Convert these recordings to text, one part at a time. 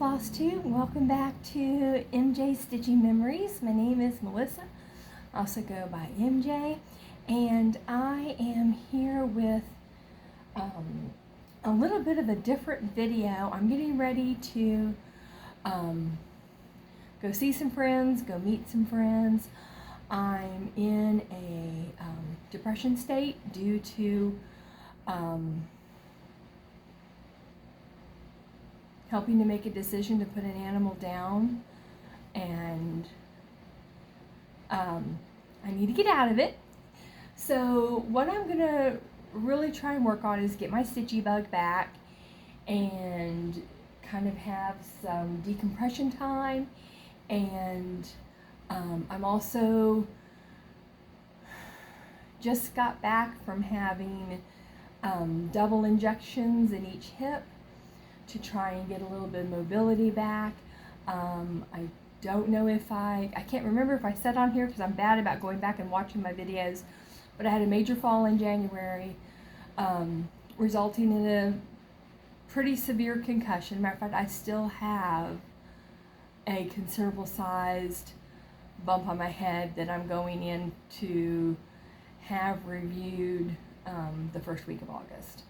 Flosstube. Welcome back to MJ Stitching Memories. My name is Melissa. I also go by MJ, and I am here with a little bit of a different video. I'm getting ready to go see some friends, go meet some friends. I'm in a depression state due to helping to make a decision to put an animal down, and I need to get out of it. So what I'm gonna really try and work on is get my stitchy bug back and kind of have some decompression time. And I'm also just got back from having double injections in each hip to try and get a little bit of mobility back. I don't know if I can't remember if I said on here, because I'm bad about going back and watching my videos, but I had a major fall in January, resulting in a pretty severe concussion. Matter of fact, I still have a considerable sized bump on my head that I'm going in to have reviewed the first week of August.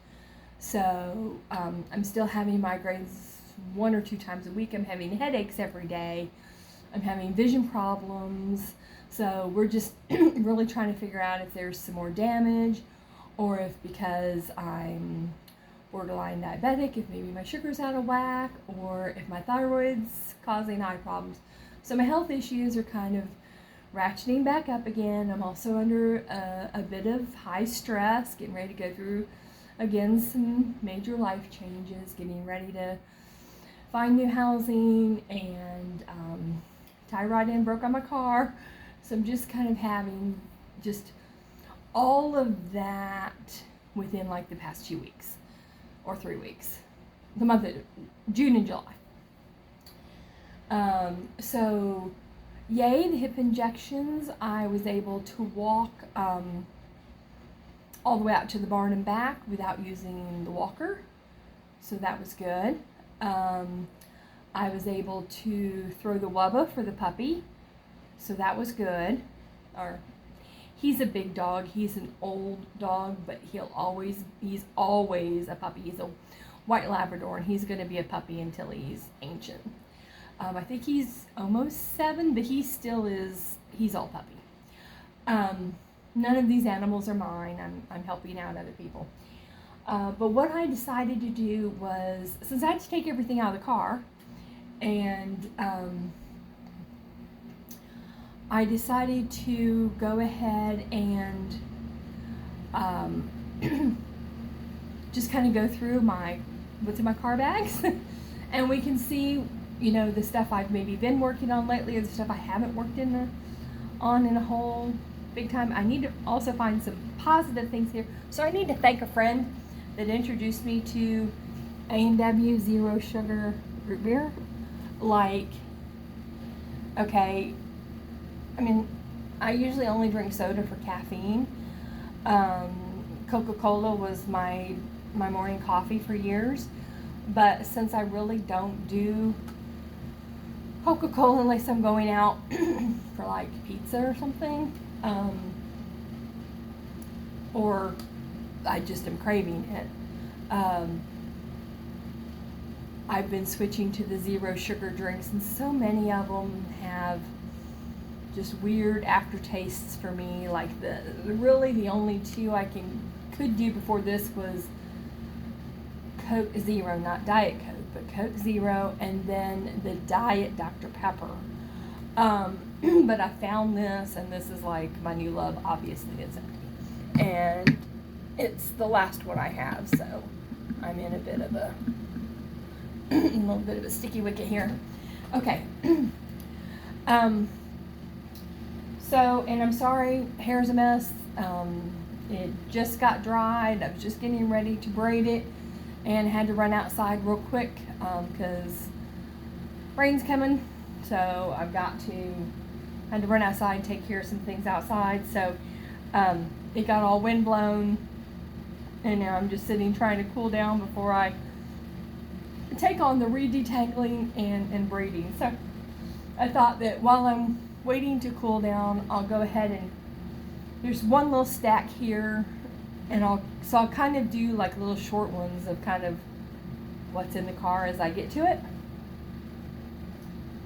So I'm still having migraines 1 or 2 times a week. I'm having headaches every day. I'm having vision problems. So we're just really trying to figure out if there's some more damage, or if because I'm borderline diabetic, if maybe my sugar's out of whack, or if my thyroid's causing eye problems. So my health issues are kind of ratcheting back up again. I'm also under a bit of high stress, getting ready to go through again some major life changes, getting ready to find new housing, and tie rod end broke on my car. So I'm just kind of having just all of that within like the past 2 weeks or 3 weeks, the month of June and July. So yay, the hip injections. I was able to walk all the way out to the barn and back without using the walker, so that was good. I was able to throw the wubba for the puppy, so that was good. He's a big dog. He's an old dog, but he's always a puppy. He's a white Labrador, and he's going to be a puppy until he's ancient. I think he's almost 7, but he's all puppy. None of these animals are mine. I'm helping out other people. But what I decided to do was, since I had to take everything out of the car, and I decided to go ahead and just kind of go through what's in my car bags, and we can see, the stuff I've maybe been working on lately, or the stuff I haven't worked on in a whole big time. I need to also find some positive things here. So I need to thank a friend that introduced me to A&W Zero Sugar root beer. Okay, I mean, I usually only drink soda for caffeine. Coca-Cola was my morning coffee for years, but since I really don't do Coca-Cola unless I'm going out for like pizza or something, or I just am craving it, I've been switching to the zero sugar drinks, and so many of them have just weird aftertastes for me. Like really the only 2 I could do before this was Coke Zero, not Diet Coke, but Coke Zero, and then the Diet Dr. Pepper. But I found this, and this is like my new love. Obviously it's empty, and it's the last one I have, so I'm in a bit of a little bit of a sticky wicket here. Okay. So, and I'm sorry, hair's a mess. It just got dried. I was just getting ready to braid it and had to run outside real quick because rain's coming. So I've had to run outside and take care of some things outside. So it got all wind blown, and now I'm just sitting trying to cool down before I take on the redetangling and braiding. So I thought that while I'm waiting to cool down, I'll go ahead and, there's one little stack here, and I'll kind of do like little short ones of kind of what's in the car as I get to it.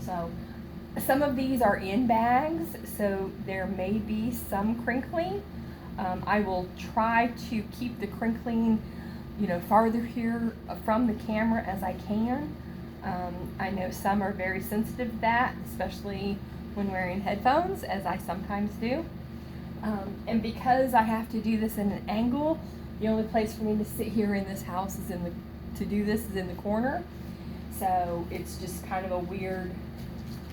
So some of these are in bags, so there may be some crinkling. I will try to keep the crinkling, you know, farther here from the camera as I can. I know some are very sensitive to that, especially when wearing headphones, as I sometimes do. And because I have to do this in an angle, the only place for me to sit here in this house is in the corner. So it's just kind of a weird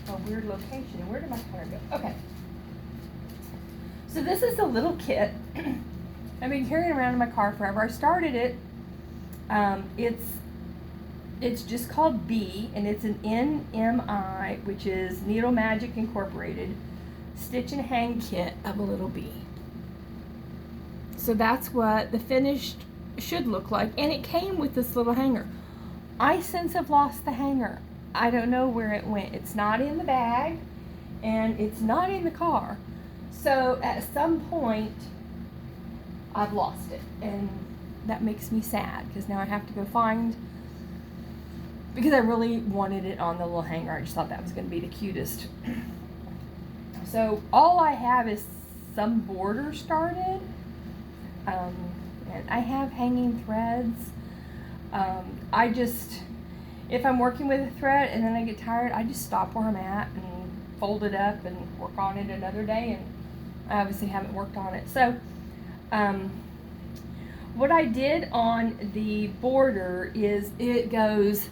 location. And where did my cutter go? Okay. So this is a little kit. I've been carrying around in my car forever. I started it. It's just called B, and it's an NMI, which is Needle Magic Incorporated Stitch and Hang Kit of a little bee. So that's what the finished should look like, and it came with this little hanger. I since have lost the hanger. I don't know where it went. It's not in the bag, and it's not in the car. So at some point, I've lost it, and that makes me sad because now I have to go find, because I really wanted it on the little hanger. I just thought that was going to be the cutest. So all I have is some border started, and I have hanging threads. I just, if I'm working with a thread and then I get tired, I just stop where I'm at and fold it up and work on it another day, and I obviously haven't worked on it. So what I did on the border is it goes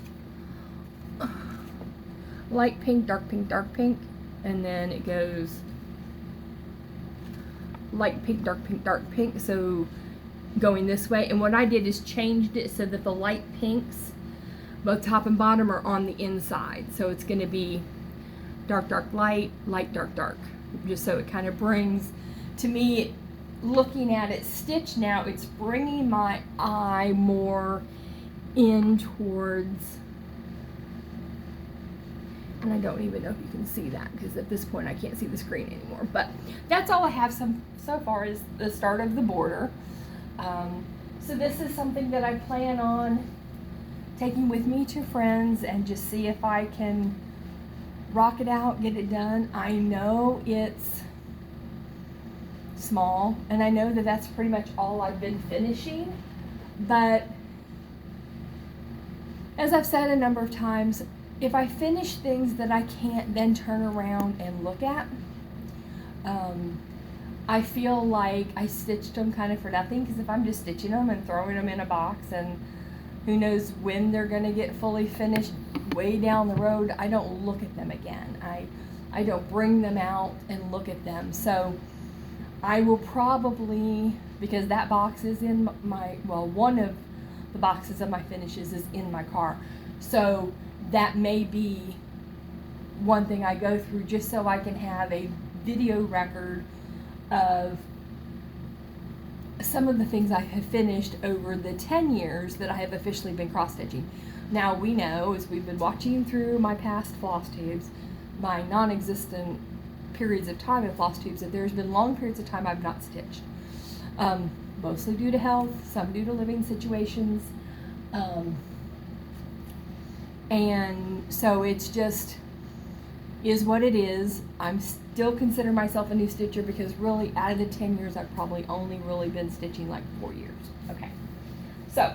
light pink, dark pink, dark pink, and then it goes light pink, dark pink, dark pink, so going this way. And what I did is changed it so that the light pinks, both top and bottom, are on the inside. So it's going to be dark, dark, light, light, dark, dark, just so it kind of brings, to me, looking at it stitched now, it's bringing my eye more in towards, and I don't even know if you can see that because at this point I can't see the screen anymore, but that's all I have so far is the start of the border. So this is something that I plan on taking with me to friends and just see if I can rock it out, get it done. I know it's small, and I know that that's pretty much all I've been finishing, but as I've said a number of times, if I finish things that I can't then turn around and look at, I feel like I stitched them kind of for nothing, because if I'm just stitching them and throwing them in a box and who knows when they're going to get fully finished way down the road, I don't look at them again. I don't bring them out and look at them. So I will probably, because that box is in my, well, one of the boxes of my finishes is in my car. So that may be one thing I go through just so I can have a video record of some of the things I have finished over the 10 years that I have officially been cross-stitching. Now we know, as we've been watching through my past Flosstubes, my non-existent periods of time in Flosstubes, that there's been long periods of time I've not stitched. Mostly due to health, some due to living situations. And so it's just is what it is. I'm still consider myself a new stitcher because really out of the 10 years I've probably only really been stitching like 4 years. Okay, so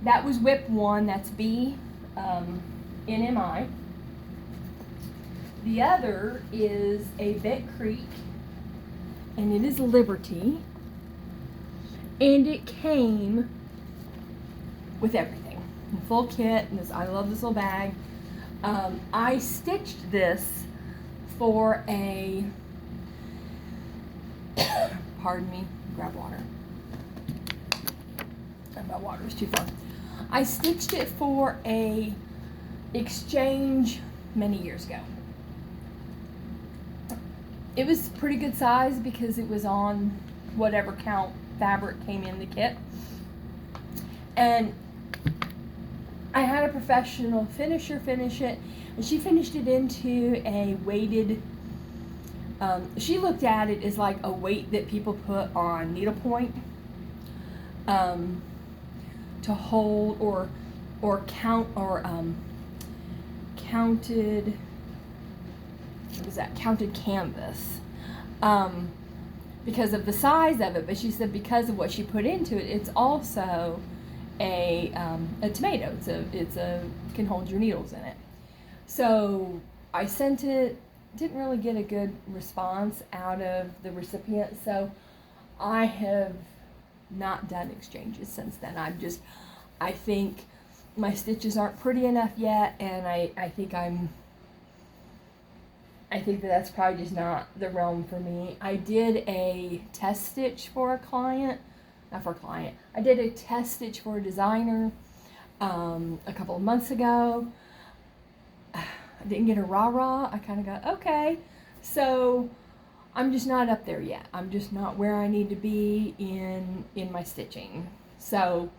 that was whip 1, that's B, NMI. The other is a Bent Creek, and it is Liberty, and it came with everything, the full kit, and this, I love this little bag. I stitched this for a, pardon me, grab water. My water is too far. I stitched it for a exchange many years ago. It was pretty good size because it was on whatever count fabric came in the kit. And I had a professional finisher finish it, and she finished it into a weighted, she looked at it as like a weight that people put on needlepoint, to hold or count, or counted, what was that, counted canvas, because of the size of it. But she said because of what she put into it, it's also a tomato. It's a can hold your needles in it. So I sent it, didn't really get a good response out of the recipient, so I have not done exchanges since then. I think my stitches aren't pretty enough yet, and I think that's probably just not the realm for me. I did a test stitch for a client, not for a client. I did a test stitch for a designer a couple of months ago. I didn't get a rah-rah. I kind of got, okay. So I'm just not up there yet. I'm just not where I need to be in my stitching. So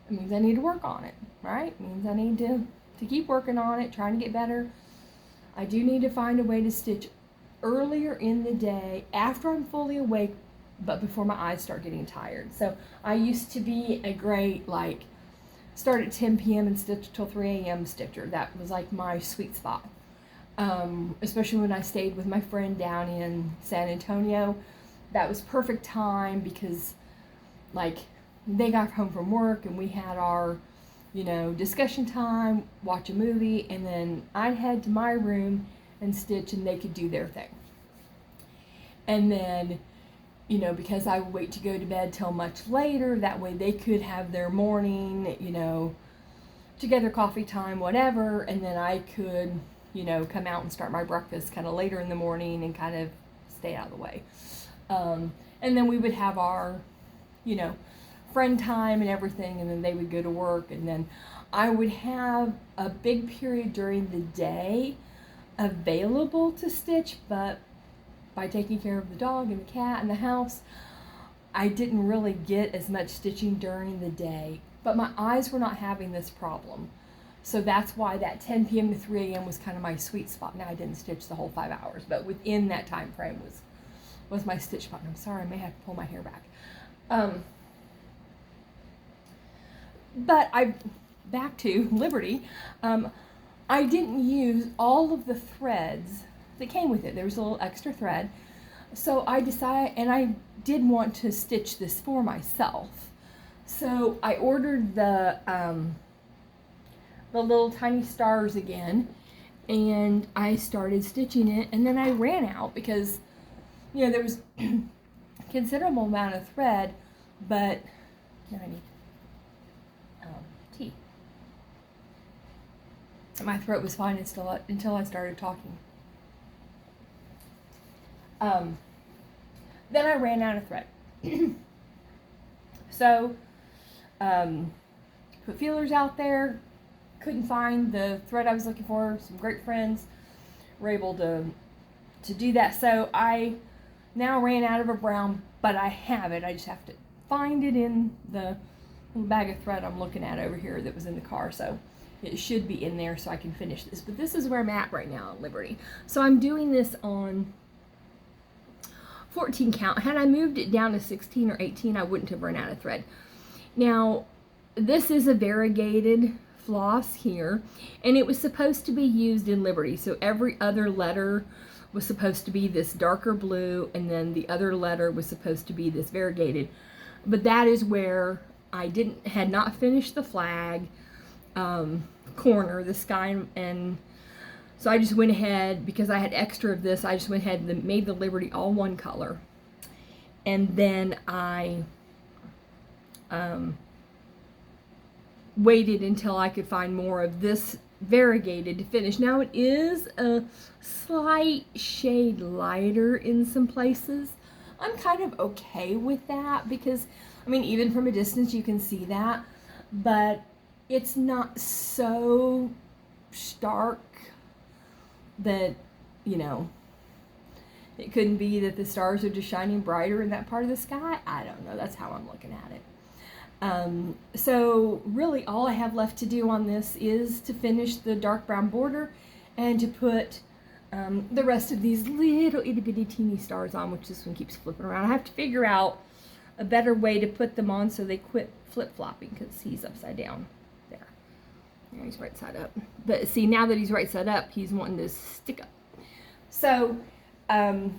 it means I need to work on it, right? It means I need to keep working on it, trying to get better. I do need to find a way to stitch earlier in the day after I'm fully awake, but before my eyes start getting tired. So I used to be a great, like, start at 10 p.m. and stitch till 3 a.m. stitcher. That was like my sweet spot. Especially when I stayed with my friend down in San Antonio. That was perfect time because, like, they got home from work and we had our, discussion time, watch a movie, and then I'd head to my room and stitch, and they could do their thing. And then, because I would wait to go to bed till much later, that way they could have their morning, together, coffee time, whatever, and then I could, come out and start my breakfast kind of later in the morning and kind of stay out of the way. And then we would have our, friend time and everything, and then they would go to work, and then I would have a big period during the day available to stitch, but by taking care of the dog and the cat and the house, I didn't really get as much stitching during the day. But my eyes were not having this problem. So that's why that 10 p.m. to 3 a.m. was kind of my sweet spot. Now I didn't stitch the whole 5 hours, but within that time frame was my stitch spot. And I'm sorry, I may have to pull my hair back. But back to Liberty, I didn't use all of the threads that came with it. There was a little extra thread. So I decided, and I did want to stitch this for myself. So I ordered the little tiny stars again, and I started stitching it, and then I ran out because, there was a considerable amount of thread, but now I need tea. My throat was fine until I started talking. Then I ran out of thread. So, put feelers out there, couldn't find the thread I was looking for. Some great friends were able to do that. So I now ran out of a brown, but I have it. I just have to find it in the little bag of thread I'm looking at over here that was in the car. So it should be in there so I can finish this. But this is where I'm at right now at Liberty. So I'm doing this on 14 count. Had I moved it down to 16 or 18, I wouldn't have run out of thread. Now, this is a variegated floss here, and it was supposed to be used in Liberty. So every other letter was supposed to be this darker blue, and then the other letter was supposed to be this variegated. But that is where I had not finished the flag corner, the sky, and so I just went ahead, because I had extra of this, I just went ahead and made the Liberty all one color. And then I waited until I could find more of this variegated to finish. Now it is a slight shade lighter in some places. I'm kind of okay with that because, even from a distance you can see that, but it's not so stark that, it couldn't be that the stars are just shining brighter in that part of the sky. I don't know. That's how I'm looking at it. So really all I have left to do on this is to finish the dark brown border and to put the rest of these little itty bitty teeny stars on, which this one keeps flipping around. I have to figure out a better way to put them on so they quit flip-flopping, because he's upside down there. Now he's right side up. But see, now that he's right side up, he's wanting to stick up. So I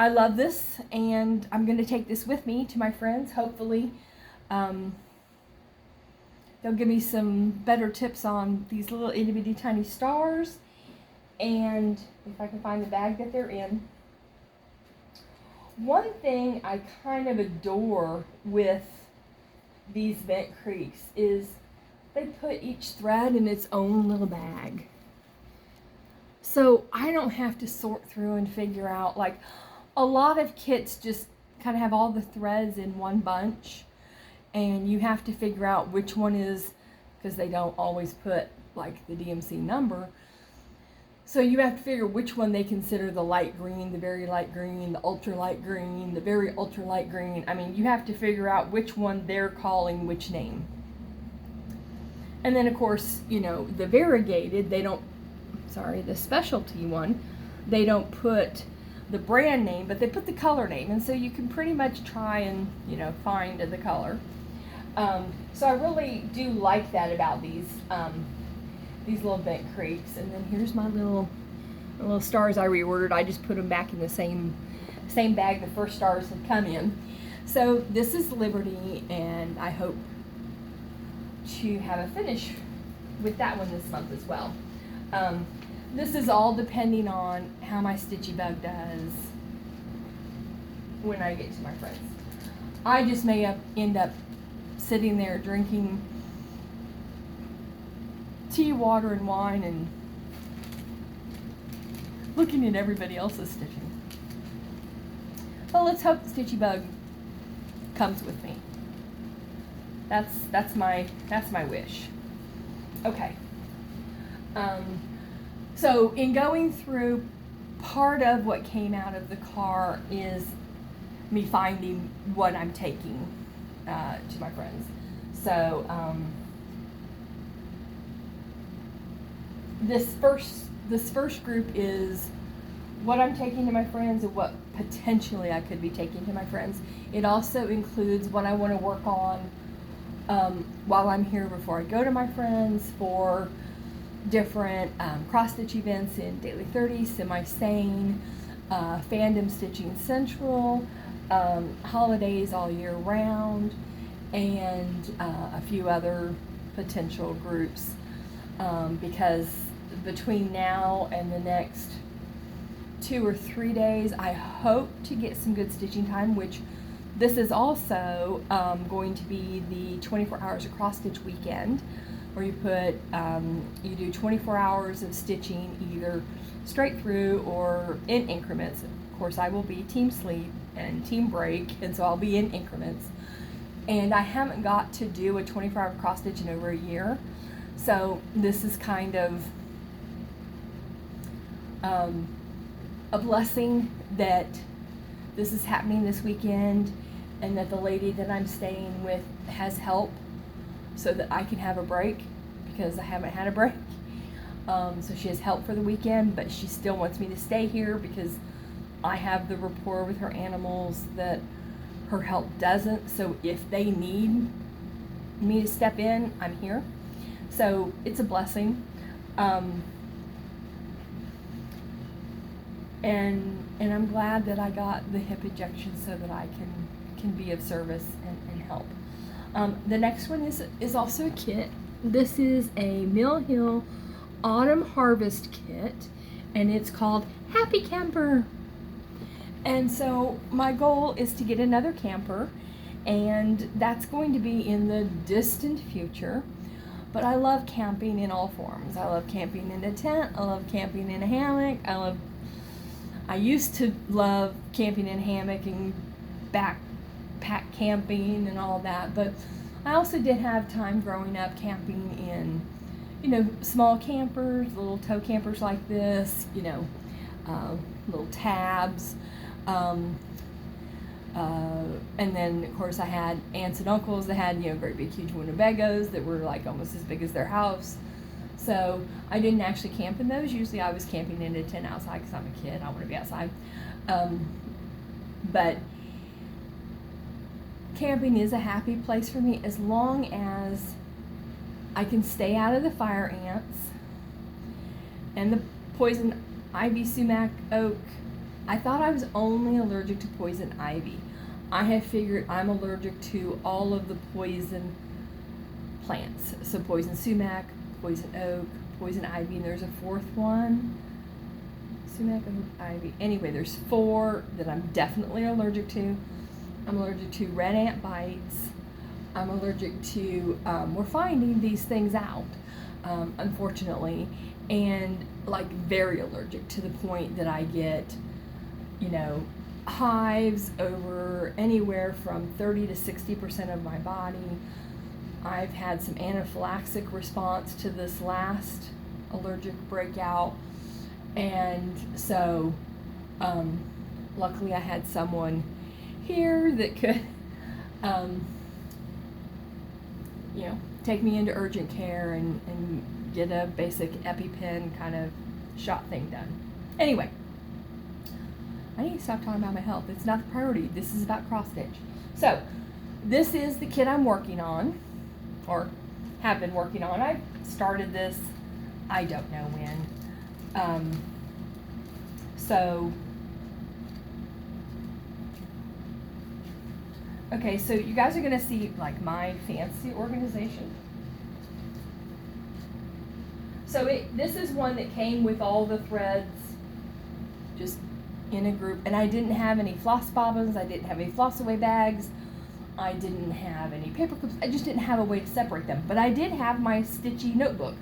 love this, and I'm going to take this with me to my friends. Hopefully they'll give me some better tips on these little itty bitty tiny stars, and if I can find the bag that they're in. One thing I kind of adore with these bent creeks is they put each thread in its own little bag. So I don't have to sort through and figure out, like a lot of kits just kind of have all the threads in one bunch, and you have to figure out which one is, because they don't always put like the DMC number. So you have to figure which one they consider the light green, the very light green, the ultra light green, the very ultra light green. I mean, you have to figure out which one they're calling which name. And then of course, you know, the variegated, the specialty one, they don't put the brand name, but they put the color name. And so you can pretty much try and, you know, find the color. So I really do like that about these little bent creeks. And then here's my little stars I reordered. I just put them back in the same bag the first stars had come in. So this is Liberty, and I hope to have a finish with that one this month as well. This is all depending on how my Stitchy Bug does when I get to my friends. I just may end up sitting there drinking tea, water, and wine, and looking at everybody else's stitching. Well, let's hope the Stitchy Bug comes with me. That's my wish. Okay. So in going through, part of what came out of the car is me finding what I'm taking to my friends. So this first group is what I'm taking to my friends and what potentially I could be taking to my friends. It also includes what I want to work on while I'm here before I go to my friends for different cross-stitch events in Daily 30, Semi-Sane, Fandom Stitching Central, holidays all year round, and a few other potential groups, because between now and the next 2 or 3 days, I hope to get some good stitching time, which this is also going to be the 24 hours of cross stitch weekend, where you do 24 hours of stitching either straight through or in increments. Of course, I will be team sleep and team break, and so I'll be in increments. And I haven't got to do a 24-hour cross stitch in over a year, so this is kind of a blessing that this is happening this weekend, and that the lady that I'm staying with has help so that I can have a break, because I haven't had a break. So she has help for the weekend, but she still wants me to stay here because I have the rapport with her animals that her help doesn't. So if they need me to step in, I'm here. So it's a blessing. And I'm glad that I got the hip injection so that I can be of service and help. The next one is also a kit. This is a Mill Hill Autumn Harvest kit, and it's called Happy Camper. And so my goal is to get another camper, and that's going to be in the distant future. But I love camping in all forms. I love camping in a tent. I love camping in a hammock. I used to love camping in a hammock and backpack camping and all that, but I also did have time growing up camping in, small campers, little tow campers like this, little tabs, And then of course I had aunts and uncles that had, you know, great big huge Winnebagos that were like almost as big as their house. So I didn't actually camp in those. Usually I was camping in a tent outside because I'm a kid. I want to be outside. But camping is a happy place for me as long as I can stay out of the fire ants and the poison ivy, sumac, oak. I thought I was only allergic to poison ivy. I have figured I'm allergic to all of the poison plants. So poison sumac, poison oak, poison ivy, and there's a fourth one. Sumac, oak, ivy. Anyway, there's 4 that I'm definitely allergic to. I'm allergic to red ant bites. I'm allergic to, we're finding these things out, unfortunately, and like very allergic to the point that I get, you know, hives over anywhere from 30 to 60% of my body. I've had some anaphylactic response to this last allergic breakout, and so luckily I had someone here that could you know, take me into urgent care and get a basic EpiPen kind of shot thing done. Anyway, I need to stop talking about my health. It's not the priority. This is about cross stitch. So this is the kit I'm working on, or have been working on. I started this, I don't know when. Okay, so you guys are gonna see like my fancy organization. So this is one that came with all the threads just in a group, and I didn't have any floss bobbins, I didn't have any floss away bags, I didn't have any paper clips, I just didn't have a way to separate them. But I did have my stitchy notebook.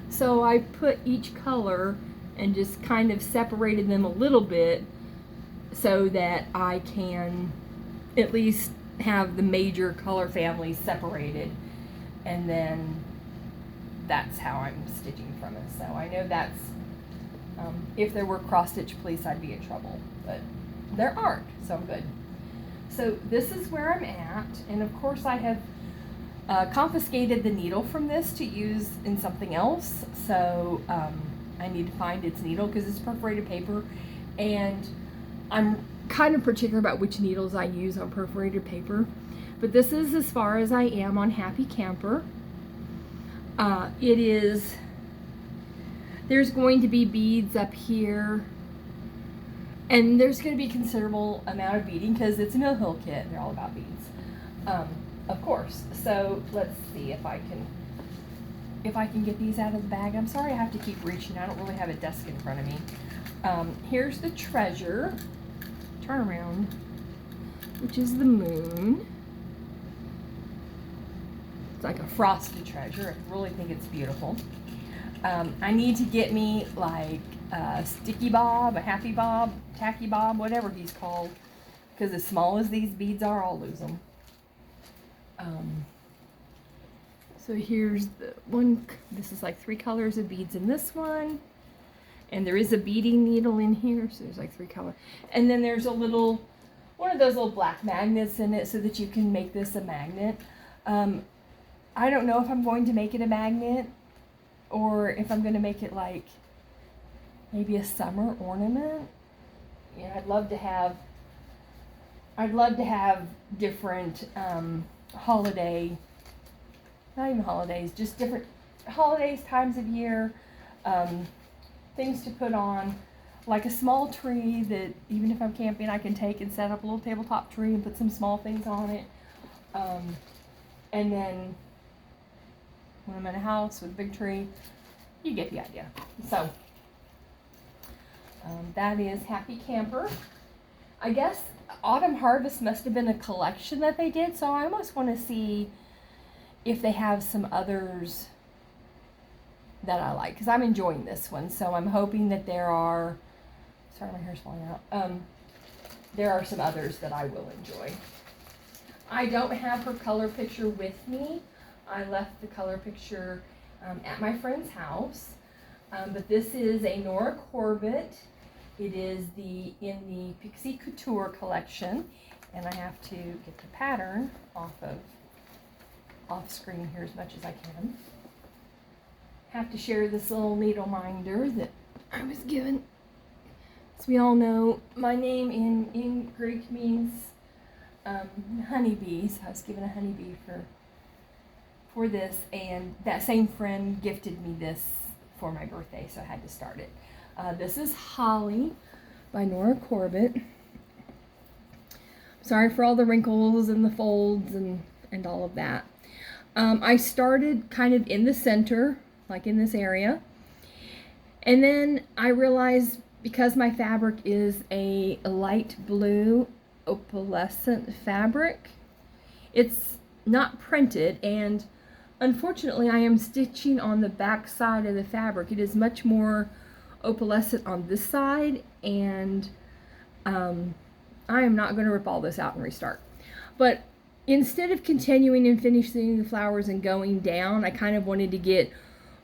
So I put each color and just kind of separated them a little bit so that I can at least have the major color families separated, and then that's how I'm stitching from it. So I know that's, if there were cross stitch police, I'd be in trouble, but there aren't, so I'm good. So this is where I'm at, and of course I have confiscated the needle from this to use in something else. So I need to find its needle because it's perforated paper, and I'm kind of particular about which needles I use on perforated paper. But this is as far as I am on Happy Camper. There's going to be beads up here, and there's going to be a considerable amount of beading because it's a mill hill kit. They're all about beads, of course. So let's see if I can get these out of the bag. I'm sorry I have to keep reaching. I don't really have a desk in front of me. Here's the treasure. Turn around, which is the moon. It's like a frosted treasure. I really think it's beautiful. I need to get me like a sticky bob, a happy bob, tacky bob, whatever he's called, because as small as these beads are, I'll lose them. So here's the one. This is like 3 colors of beads in this one. And there is a beading needle in here, so there's like 3 colors. And then there's a little, one of those little black magnets in it so that you can make this a magnet. I don't know if I'm going to make it a magnet or if I'm going to make it like maybe a summer ornament. You know, I'd love to have different holiday, not even holidays, just different holidays, times of year, things to put on, like a small tree that even if I'm camping I can take and set up a little tabletop tree and put some small things on it. And then when I'm in a house with a big tree, you get the idea. So that is Happy Camper. I guess Autumn Harvest must have been a collection that they did, so I almost want to see if they have some others that I like, because I'm enjoying this one. So I'm hoping that there are, sorry my hair's falling out, there are some others that I will enjoy. I don't have her color picture with me. I left the color picture at my friend's house, but this is a Nora Corbett. It is in the Pixie Couture collection, and I have to get the pattern off screen here as much as I can. Have to share this little needle minder that I was given. As we all know, my name in Greek means honeybee, so I was given a honeybee for this, and that same friend gifted me this for my birthday, so I had to start it. This is Holly by Nora Corbett. Sorry for all the wrinkles and the folds and all of that. I started kind of in the center, like in this area, and then I realized because my fabric is a light blue opalescent fabric, it's not printed, and unfortunately I am stitching on the back side of the fabric. It is much more opalescent on this side, and I am not going to rip all this out and restart. But instead of continuing and finishing the flowers and going down, I kind of wanted to get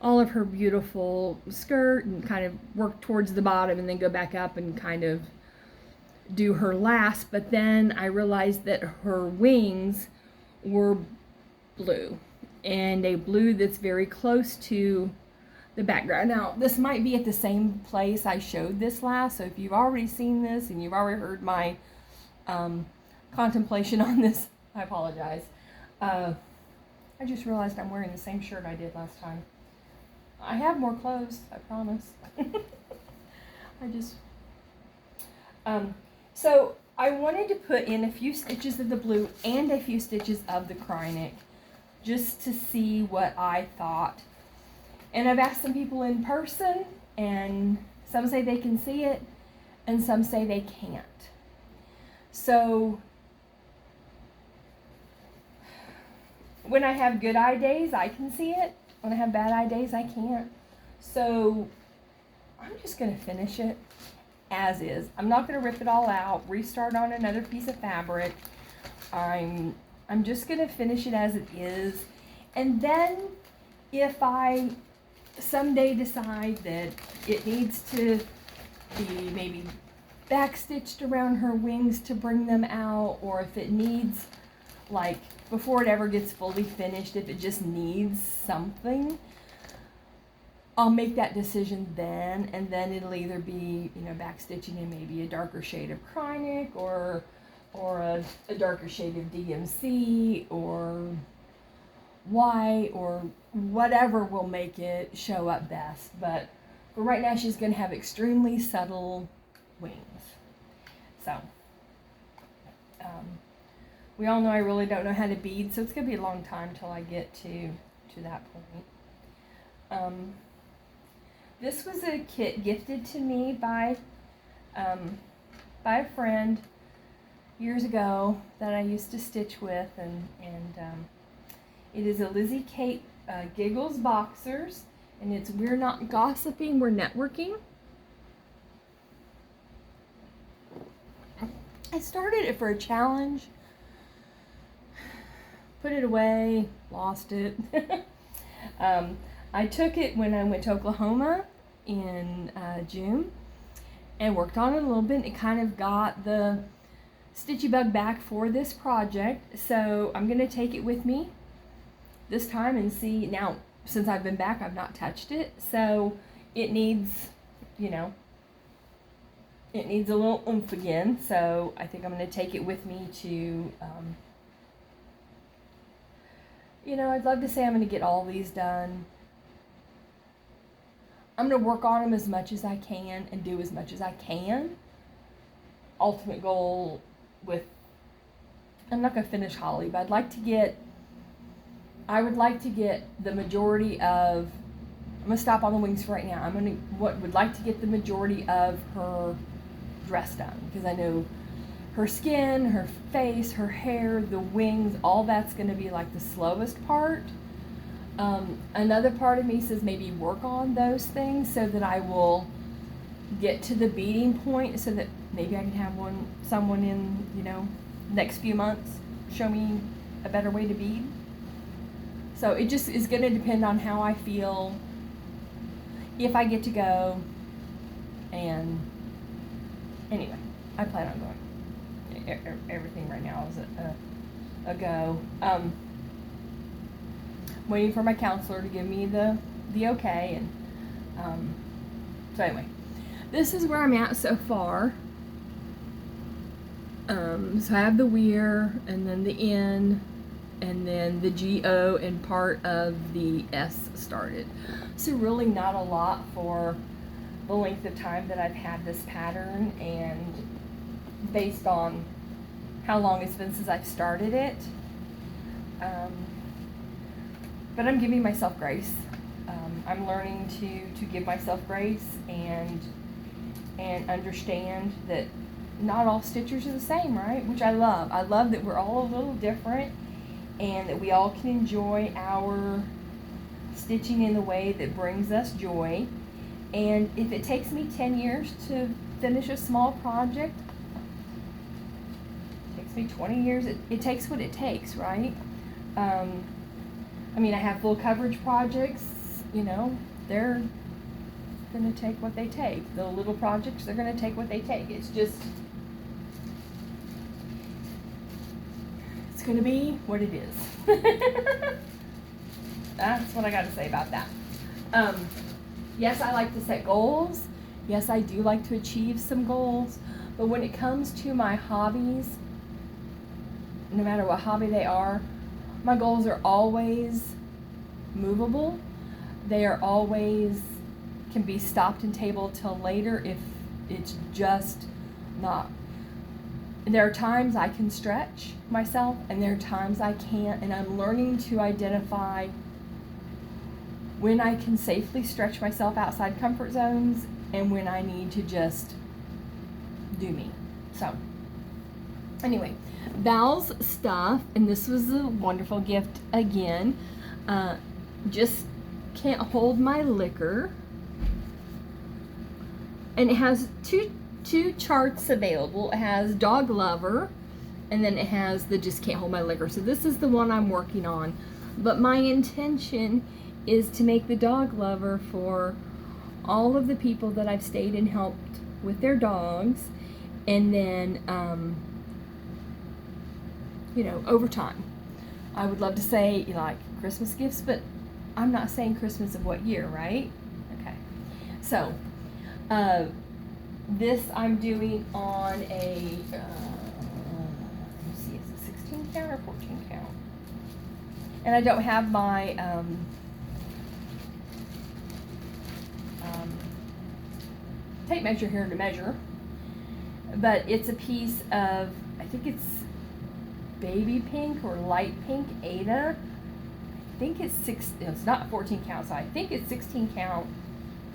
all of her beautiful skirt and kind of work towards the bottom and then go back up and kind of do her last. But then I realized that her wings were blue, and a blue that's very close to the background. Now, this might be at the same place I showed this last, so if you've already seen this and you've already heard my contemplation on this, I apologize. I just realized I'm wearing the same shirt I did last time. I have more clothes, I promise. So I wanted to put in a few stitches of the blue and a few stitches of the Krynic just to see what I thought. And I've asked some people in person, and some say they can see it, and some say they can't. So when I have good eye days, I can see it. When I have bad eye days, I can't. So I'm just going to finish it as is. I'm not going to rip it all out, restart on another piece of fabric. I'm just going to finish it as it is. And then if I someday decide that it needs to be maybe backstitched around her wings to bring them out, or if it needs, like, before it ever gets fully finished, if it just needs something, I'll make that decision then, and then it'll either be, backstitching in maybe a darker shade of Krynic, or a darker shade of DMC, or white, or whatever will make it show up best. But for right now, she's going to have extremely subtle wings. So, we all know I really don't know how to bead, so it's going to be a long time till I get to that point. This was a kit gifted to me by a friend years ago that I used to stitch with, and it is a Lizzie Kate Giggles Boxers, and it's We're Not Gossiping, We're Networking. I started it for a challenge, put it away, lost it. I took it when I went to Oklahoma in June and worked on it a little bit. It kind of got the stitchy bug back for this project, so I'm going to take it with me this time and see. Now, since I've been back, I've not touched it, so it needs, it needs a little oomph again, so I think I'm going to take it with me to, I'd love to say I'm going to get all these done. I'm going to work on them as much as I can and do as much as I can. Ultimate goal with, I'm not going to finish Holly, but I would like to get the majority of, I'm going to stop on the wings for right now. Would like to get the majority of her dress done, because I know her skin, her face, her hair, the wings, all that's going to be like the slowest part. Another part of me says maybe work on those things so that I will get to the beading point, so that maybe I can have someone in, next few months show me a better way to bead. So it just is going to depend on how I feel, if I get to go, and anyway, I plan on going. everything right now is a go. Waiting for my counselor to give me the okay, and so anyway, this is where I'm at so far. So I have the weir, and then the N, and then the GO, and part of the S started. So really not a lot for the length of time that I've had this pattern, and based on how long it's been since I've started it. But I'm giving myself grace. I'm learning to give myself grace and understand that not all stitchers are the same, right? Which I love. I love that we're all a little different, and that we all can enjoy our stitching in the way that brings us joy. And if it takes me 10 years to finish a small project, it takes me 20 years, it takes what it takes, right? I mean, I have full coverage projects, you know, they're going to take what they take. The little projects, they're going to take what they take. It's just, it's going to be what it is. That's what I got to say about that. Yes, I like to set goals. Yes, I do like to achieve some goals. But when it comes to my hobbies, no matter what hobby they are, my goals are always movable. They are always, can be stopped and tabled till later if it's just not. And there are times I can stretch myself, and there are times I can't, and I'm learning to identify when I can safely stretch myself outside comfort zones and when I need to just do me. So anyway, Val's stuff, and this was a wonderful gift again. Just can't hold my liquor, and it has two charts available. It has Dog Lover, and then it has the Just Can't Hold My Liquor. So this is the one I'm working on, but my intention is to make the Dog Lover for all of the people that I've stayed and helped with their dogs, and then you know, over time. I would love to say, you know, like Christmas gifts, but I'm not saying Christmas of what year, right? Okay. So, this I'm doing on a, let me see, is it 16 count or 14 count? And I don't have my, tape measure here to measure, but it's a piece of, I think it's baby pink or light pink Ada. I think it's not 14 count, so I think it's 16 count.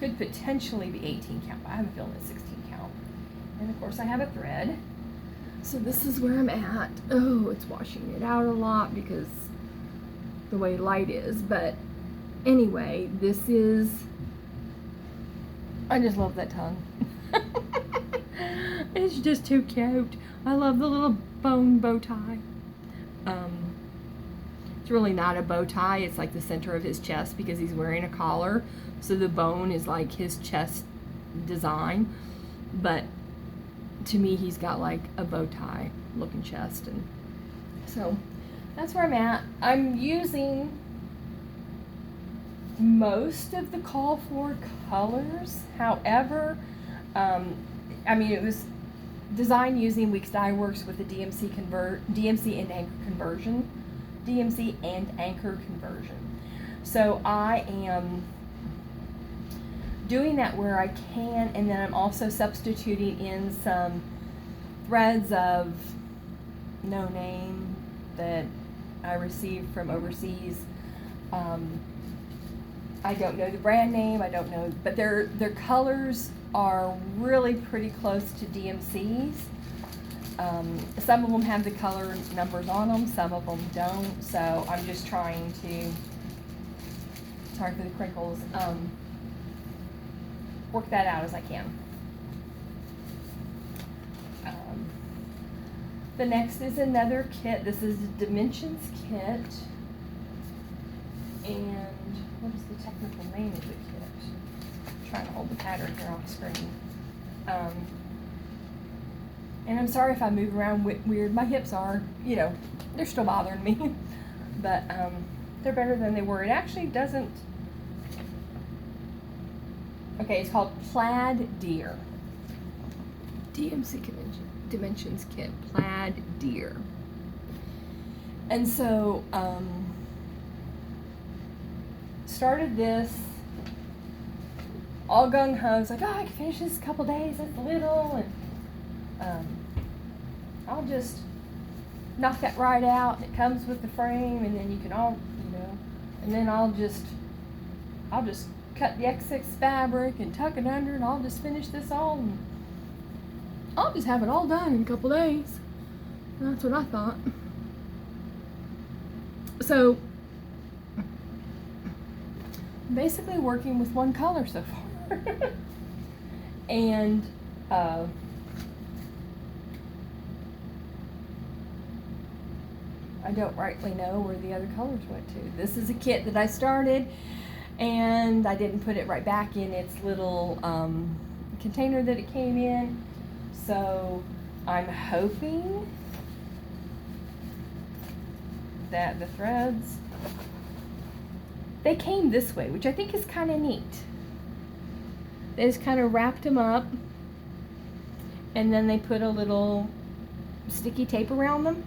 Could potentially be 18 count, but I have a feeling it's 16 count. And of course I have a thread. So this is where I'm at. Oh, it's washing it out a lot because the way light is, but anyway, this is, I just love that tongue. It's just too cute. I love the little bone bow tie. It's really not a bow tie, it's like the center of his chest because he's wearing a collar, so the bone is like his chest design, but to me he's got like a bow tie looking chest, and so that's where I'm at. I'm using most of the call for colors, however, I mean, it was designed using Weeks Dye Works with the DMC and anchor conversion. So I am doing that where I can, and then I'm also substituting in some threads of no name that I received from overseas. I don't know the brand name, I don't know, but their colors are really pretty close to DMC's. Some of them have the color numbers on them, some of them don't, so I'm just trying to, sorry for the crinkles, work that out as I can. The next is another kit. This is the Dimensions kit, and what is the technical name of the kit? I'm trying to hold the pattern here on the screen. And I'm sorry if I move around weird. My hips are, you know, they're still bothering me. But they're better than they were. It actually doesn't. Okay, it's called Plaid Deer. DMC Dimensions Kit, Plaid Deer. And so, started this all gung-ho. It's like, oh, I can finish this in a couple days, that's little, and I'll just knock that right out, and it comes with the frame, and then you can all, you know, and then I'll just cut the excess fabric and tuck it under, and I'll just finish this all, and I'll just have it all done in a couple days. That's what I thought. So, basically working with one color so far. And, I don't rightly know where the other colors went to. This is a kit that I started, and I didn't put it right back in its little container that it came in. So I'm hoping that the threads, they came this way, which I think is kind of neat. They just kind of wrapped them up, and then they put a little sticky tape around them.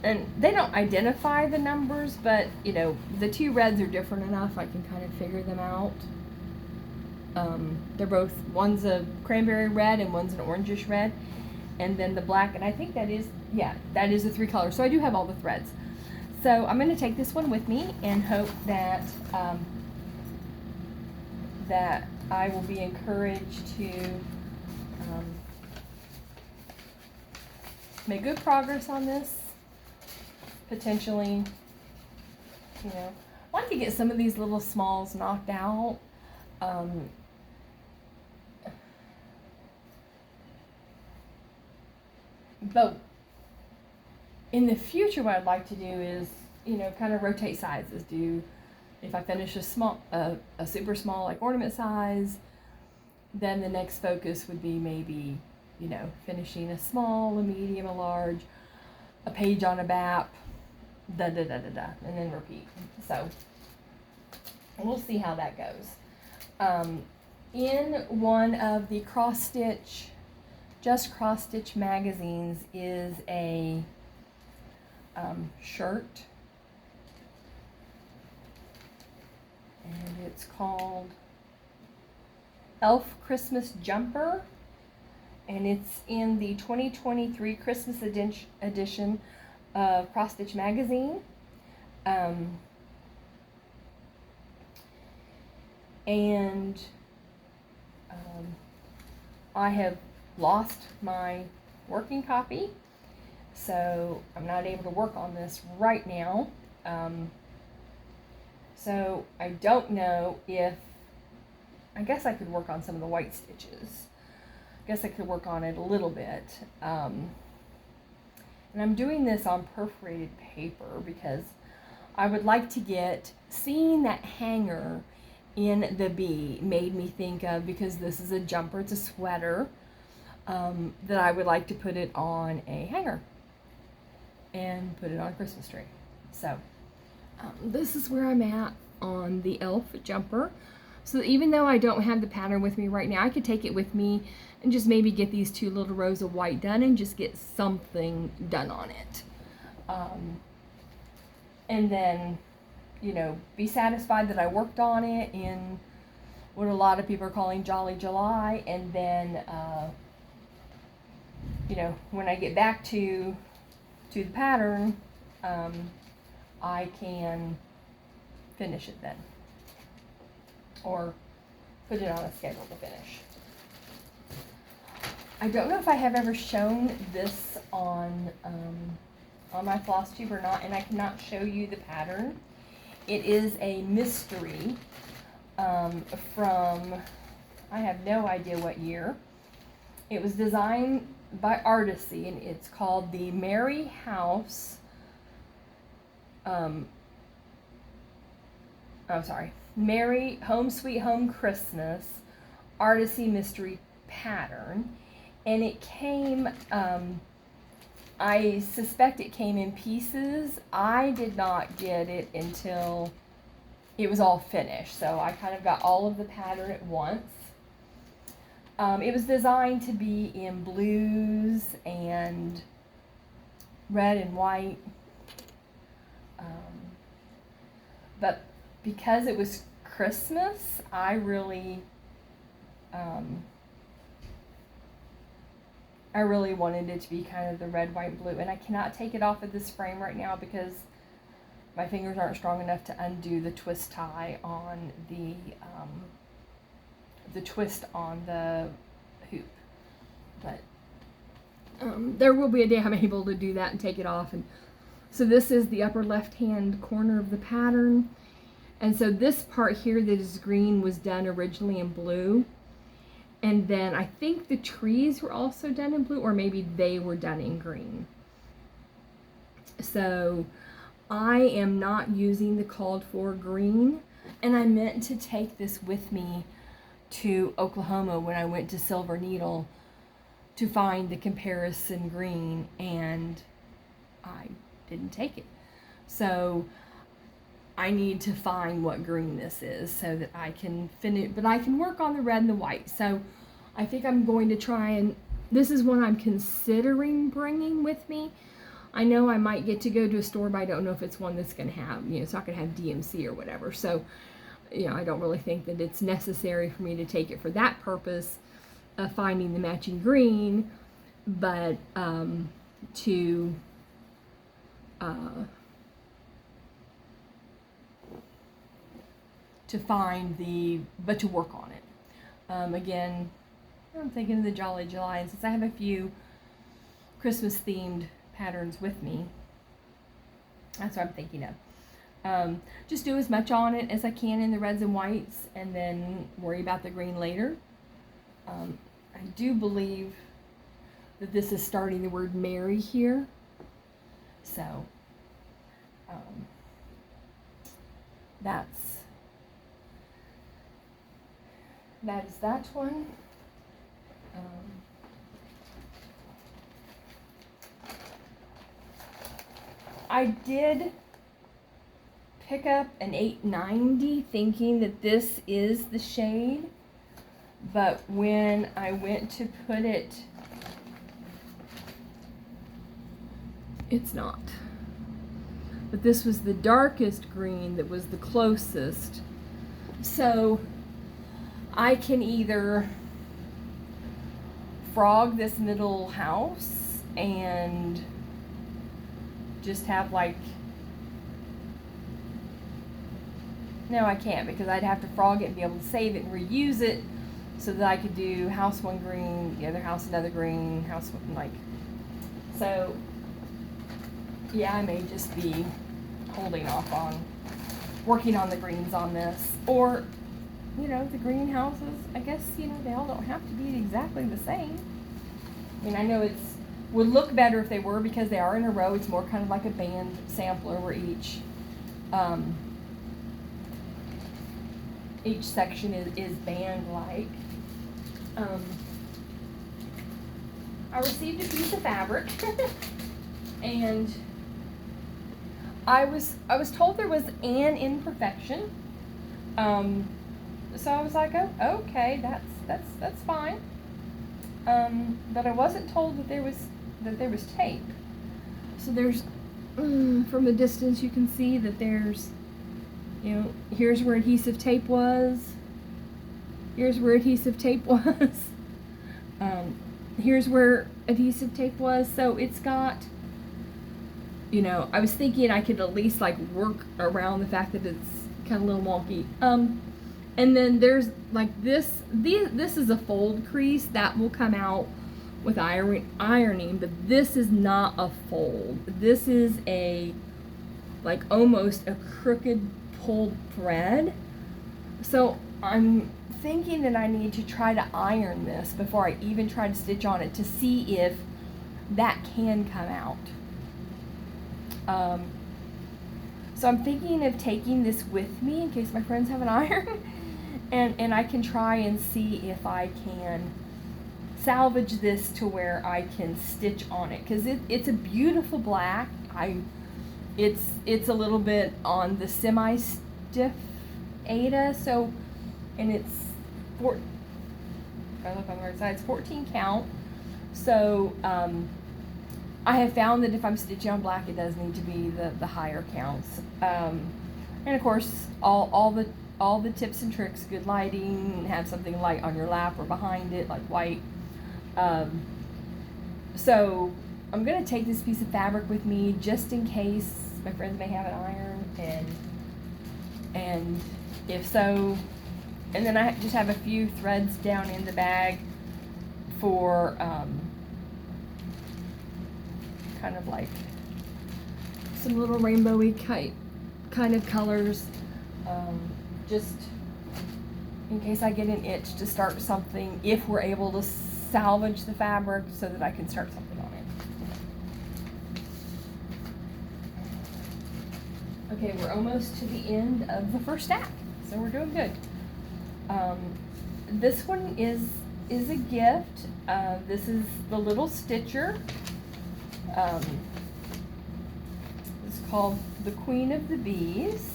And they don't identify the numbers, but, you know, the two reds are different enough I can kind of figure them out. They're both, one's a cranberry red and one's an orangish red. And then the black, and I think that is, yeah, that is the three colors. So I do have all the threads. So I'm going to take this one with me and hope that, that I will be encouraged to make good progress on this. Potentially, you know, I'd like to get some of these little smalls knocked out. But in the future, what I'd like to do is, you know, kind of rotate sizes. Do, if I finish a small, a super small, like ornament size, then the next focus would be maybe, you know, finishing a small, a medium, a large, a page on a BAP, and then repeat. So we'll see how that goes. In one of the Just Cross Stitch magazines is a shirt, and it's called Elf Christmas Jumper, and it's in the 2023 Christmas edition of Cross Stitch magazine. I have lost my working copy, so I'm not able to work on this right now. So I don't know if, I guess I could work on some of the white stitches. I guess I could work on it a little bit. And I'm doing this on perforated paper because I would like to get, seeing that hanger in the bee made me think of, because this is a jumper, it's a sweater, that I would like to put it on a hanger and put it on a Christmas tree. So this is where I'm at on the elf jumper. So even though I don't have the pattern with me right now, I could take it with me and just maybe get these two little rows of white done and just get something done on it. And then, you know, be satisfied that I worked on it in what a lot of people are calling Jolly July. And then, you know, when I get back to the pattern, I can finish it then, or put it on a schedule to finish. I don't know if I have ever shown this on my Flosstube or not, and I cannot show you the pattern. It is a mystery from, I have no idea what year. It was designed by Artisy, and it's called the Merry House, Merry Home Sweet Home Christmas Artisy Mystery Pattern. and it came, I suspect it came in pieces. I did not get it until it was all finished, so I kind of got all of the pattern at once. It was designed to be in blues and red and white, but because it was Christmas, I really wanted it to be kind of the red, white, blue, and I cannot take it off of this frame right now because my fingers aren't strong enough to undo the twist tie on the twist on the hoop. But there will be a day I'm able to do that and take it off. And so this is the upper left-hand corner of the pattern. And so this part here that is green was done originally in blue. And then I think the trees were also done in blue, or maybe they were done in green. So I am not using the called for green, and I meant to take this with me to Oklahoma when I went to Silver Needle to find the comparison green, and I didn't take it. So I need to find what green this is so that I can finish, but I can work on the red and the white. So I think I'm going to try, and this is one I'm considering bringing with me. I know I might get to go to a store, but I don't know if it's one that's going to have, it's not going to have DMC or whatever. So, I don't really think that it's necessary for me to take it for that purpose of finding the matching green, but to work on it. Again, I'm thinking of the Jolly July, and since I have a few Christmas themed patterns with me, that's what I'm thinking of. Just do as much on it as I can in the reds and whites, and then worry about the green later. I do believe that this is starting the word Mary here, so that is that one. I did pick up an 890 thinking that this is the shade, but when I went to put it, it's not. But this was the darkest green that was the closest. So I can either frog this middle house and just have no, I can't, because I'd have to frog it and be able to save it and reuse it so that I could do house one green, the other house another green, house one, so yeah, I may just be holding off on working on the greens on this, or the greenhouses, I guess, they all don't have to be exactly the same. I mean, I know it would look better if they were, because they are in a row. It's more kind of like a band sampler where each section is band-like. I received a piece of fabric, and I was told there was an imperfection. So I was like, oh, okay, that's fine. But I wasn't told that there was tape. So there's, from the distance you can see that there's, here's where adhesive tape was. Here's where adhesive tape was. Here's where adhesive tape was. So it's got, I was thinking I could at least work around the fact that it's kind of a little wonky. And then there's this is a fold crease that will come out with ironing, but this is not a fold. This is almost a crooked pulled thread. So I'm thinking that I need to try to iron this before I even try to stitch on it to see if that can come out. So I'm thinking of taking this with me in case my friends have an iron, and I can try and see if I can salvage this to where I can stitch on it, because it's a beautiful black. It's a little bit on the semi-stiff Aida, so, and it's if I look on the right side, it's 14 count. So I have found that if I'm stitching on black, it does need to be the higher counts. And of course, all the tips and tricks, good lighting, have something light on your lap or behind it, like white. So I'm going to take this piece of fabric with me just in case my friends may have an iron, and if so, and then I just have a few threads down in the bag for kind of like some little rainbowy kind of colors, just in case I get an itch to start something, if we're able to salvage the fabric so that I can start something on it. Okay, we're almost to the end of the first stack, so we're doing good. This one is a gift. This is the little stitcher. It's called the Queen of the Bees.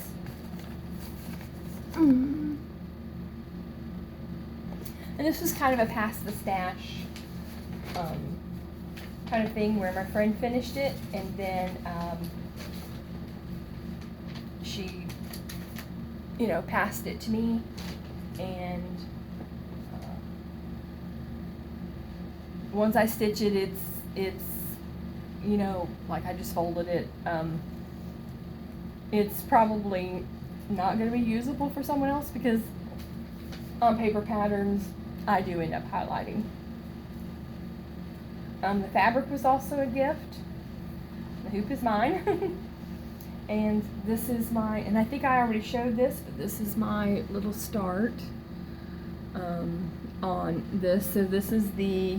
And this was kind of a pass the stash kind of thing, where my friend finished it, and then she, you know, passed it to me, and once I stitch it, it's you know, like I just folded it. It's probably not going to be usable for someone else, because on paper patterns I do end up highlighting. The fabric was also a gift. The hoop is mine. And this is my, and I think I already showed this, but this is my little start on this. So this is the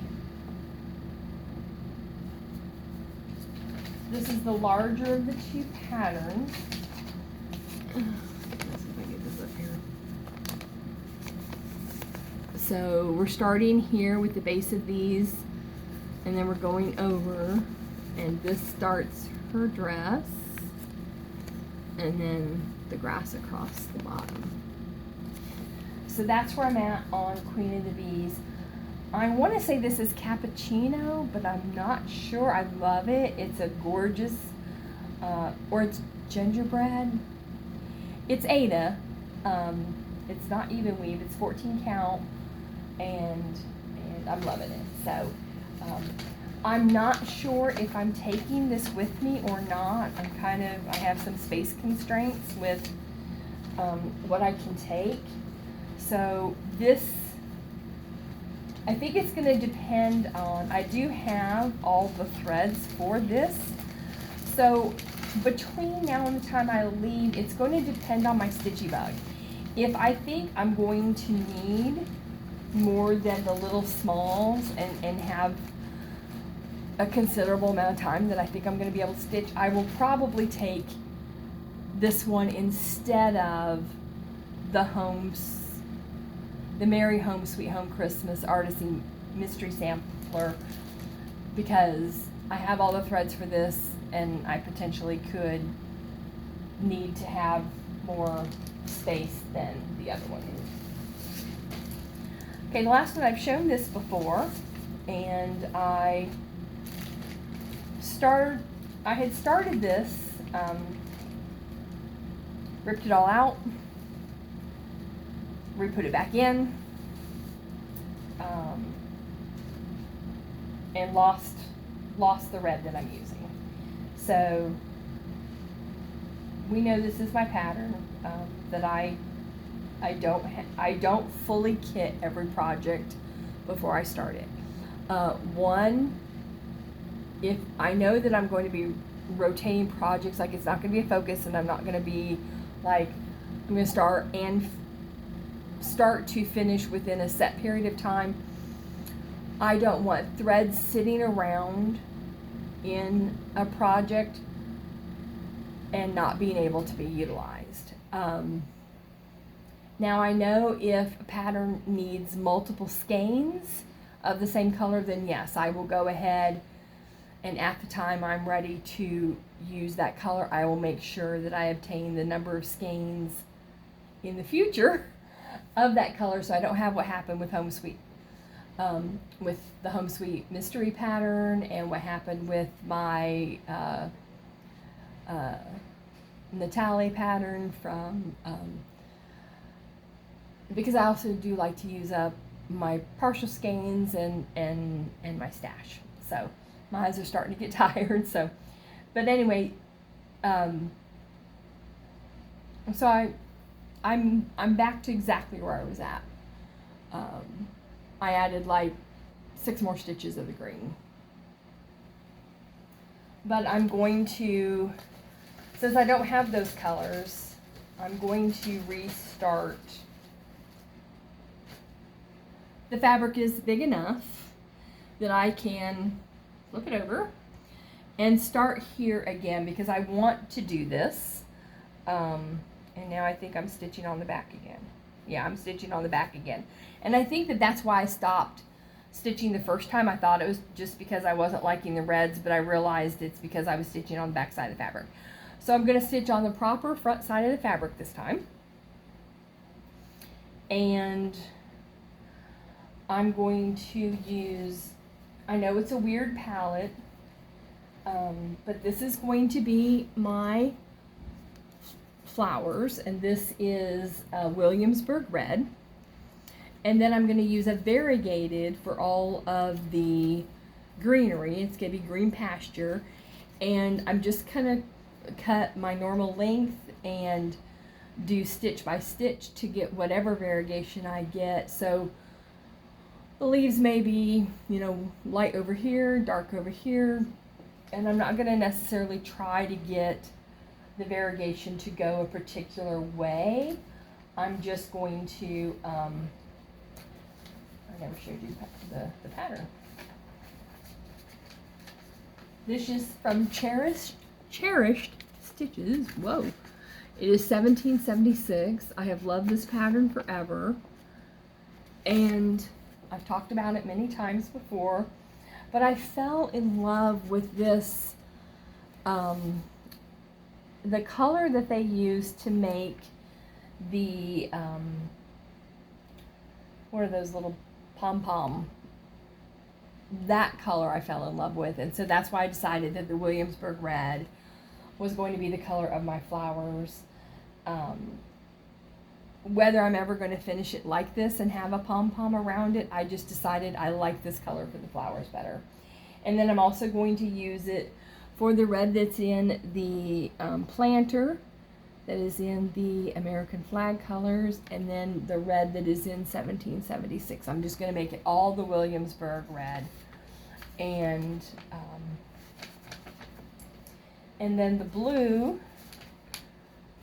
larger of the two patterns. Let's see if I get this up here. So we're starting here with the base of these, and then we're going over, and this starts her dress, and then the grass across the bottom. So that's where I'm at on Queen of the Bees. I want to say this is cappuccino, but I'm not sure. I love it. It's a gorgeous, or it's gingerbread. It's Aida. It's not even weave. It's 14 count, and I'm loving it. So I'm not sure if I'm taking this with me or not. I have some space constraints with what I can take. So this, I think it's going to depend on, I do have all the threads for this. So between now and the time I leave, it's going to depend on my stitchy bug. If I think I'm going to need more than the little smalls and have a considerable amount of time that I think I'm going to be able to stitch, I will probably take this one instead of the Merry Home Sweet Home Christmas Artisan Mystery Sampler, because I have all the threads for this, and I potentially could need to have more space than the other one is. Okay, the last one, I've shown this before, and I had started this, ripped it all out, re-put it back in, and lost the red that I'm using. So we know this is my pattern, that I don't fully kit every project before I start it. One, if I know that I'm going to be rotating projects, like it's not going to be a focus, and I'm not going to be like, I'm going to start to finish within a set period of time. I don't want threads sitting around in a project and not being able to be utilized. Now I know if a pattern needs multiple skeins, of the same color, then yes, I will go ahead and at the time I'm ready to use that color, I will make sure that I obtain the number of skeins in the future of that color, so I don't have what happened with with the Home Sweet Mystery pattern, and what happened with my Natalie pattern from, because I also do like to use up my partial skeins and my stash. So my eyes are starting to get tired. So, but anyway, so I'm back to exactly where I was at. I added like 6 more stitches of the green. But I'm going to, since I don't have those colors, I'm going to restart. The fabric is big enough that I can flip it over and start here again, because I want to do this. And now I think I'm stitching on the back again. Yeah, I'm stitching on the back again. And I think that that's why I stopped stitching the first time. I thought it was just because I wasn't liking the reds, but I realized it's because I was stitching on the back side of the fabric. So I'm going to stitch on the proper front side of the fabric this time. And I'm going to use, I know it's a weird palette, but this is going to be my flowers, and this is Williamsburg red. And then I'm going to use a variegated for all of the greenery. It's going to be green pasture, and I'm just going to cut my normal length and do stitch by stitch to get whatever variegation I get. So the leaves may be, you know, light over here, dark over here, and I'm not going to necessarily try to get the variegation to go a particular way. I'm just going to, I never showed you the pattern. This is from Cherished Stitches. Whoa. It is 1776. I have loved this pattern forever, and I've talked about it many times before, but I fell in love with this, the color that they used to make the, what are those little pom-pom? That color I fell in love with, and so that's why I decided that the Williamsburg red was going to be the color of my flowers. Whether I'm ever going to finish it like this and have a pom-pom around it, I just decided I like this color for the flowers better. And then I'm also going to use it for the red that's in the planter, that is in the American flag colors, and then the red that is in 1776. I'm just going to make it all the Williamsburg red. And then the blue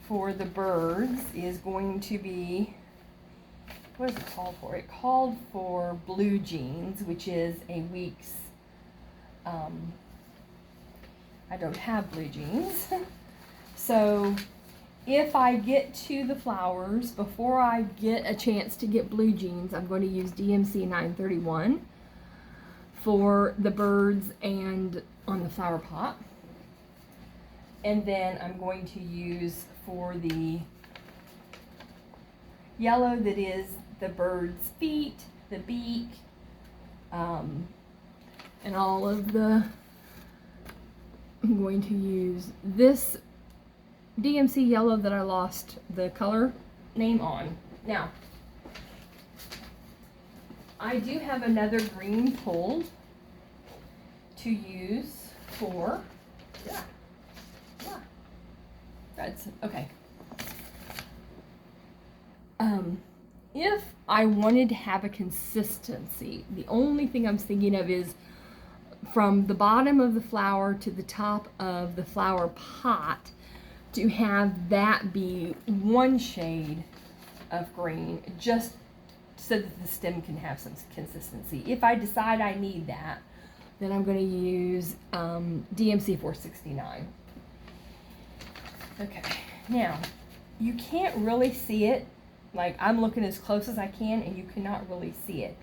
for the birds is going to be, what is it called for? It called for Blue Jeans, which is a week's, I don't have blue jeans. So if I get to the flowers before I get a chance to get blue jeans, I'm going to use DMC 931 for the birds and on the flower pot. And then I'm going to use for the yellow that is the bird's feet, the beak, and all of the, I'm going to use this DMC yellow that I lost the color name on. Now, I do have another green pulled to use for, that's okay. If I wanted to have a consistency, the only thing I'm thinking of is from the bottom of the flower to the top of the flower pot, to have that be one shade of green, just so that the stem can have some consistency. If I decide I need that, then I'm going to use DMC 469. Okay, now you can't really see it. Like, I'm looking as close as I can and you cannot really see it.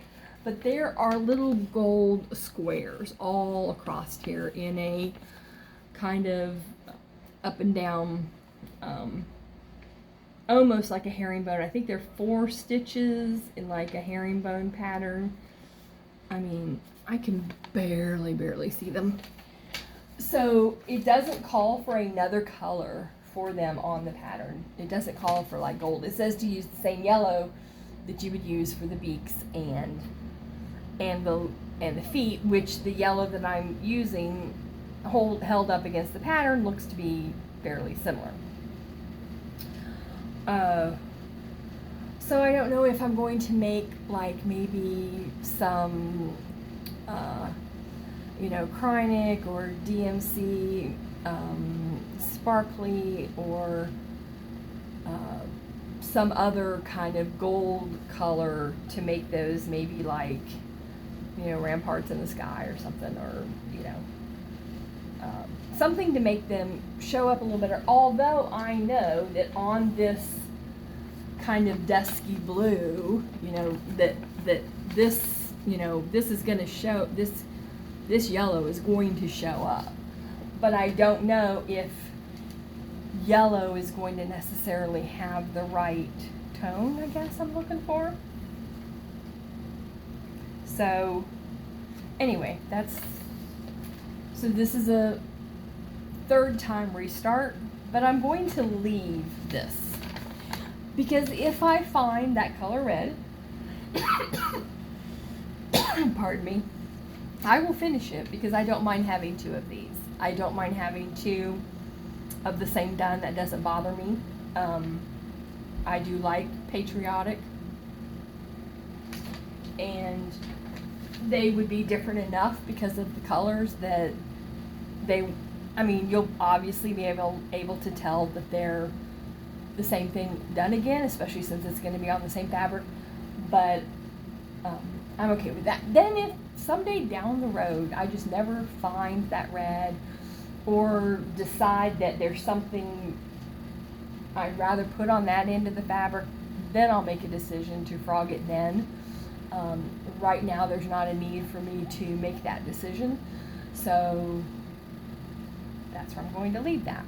but there are little gold squares all across here in a kind of up and down, almost like a herringbone. I think there are 4 stitches in like a herringbone pattern. I mean, I can barely see them. So it doesn't call for another color for them on the pattern. It doesn't call for like gold. It says to use the same yellow that you would use for the beaks and the feet, which the yellow that I'm using held up against the pattern looks to be fairly similar. So I don't know if I'm going to make like maybe some Krynic or DMC sparkly or some other kind of gold color to make those maybe like ramparts in the sky or something, or something to make them show up a little better. Although I know that on this kind of dusky blue, that this this is going to show, this yellow is going to show up. But I don't know if yellow is going to necessarily have the right tone, I guess I'm looking for. So anyway, so this is a 3rd time restart, but I'm going to leave this because if I find that color red, pardon me, I will finish it because I don't mind having 2 of these. I don't mind having 2 of the same dun. That doesn't bother me. I do like patriotic, and they would be different enough because of the colors that you'll obviously be able to tell that they're the same thing done again, especially since it's going to be on the same fabric. But I'm okay with that. Then if someday down the road I just never find that red or decide that there's something I'd rather put on that end of the fabric, then I'll make a decision to frog it then. Right now there's not a need for me to make that decision, so that's where I'm going to leave that.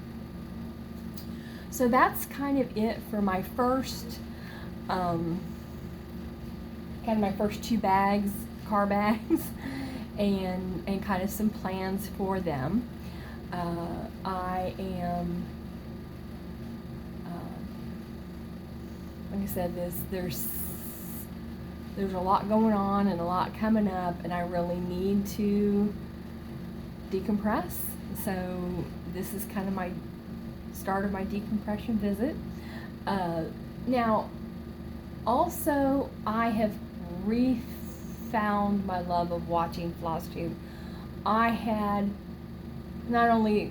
So that's kind of it for my first my first 2 bags, car bags, and kind of some plans for them. I am, like I said, there's a lot going on and a lot coming up, and I really need to decompress. So this is kind of my start of my decompression visit. Now, also, I have refound my love of watching Flosstube. I had not only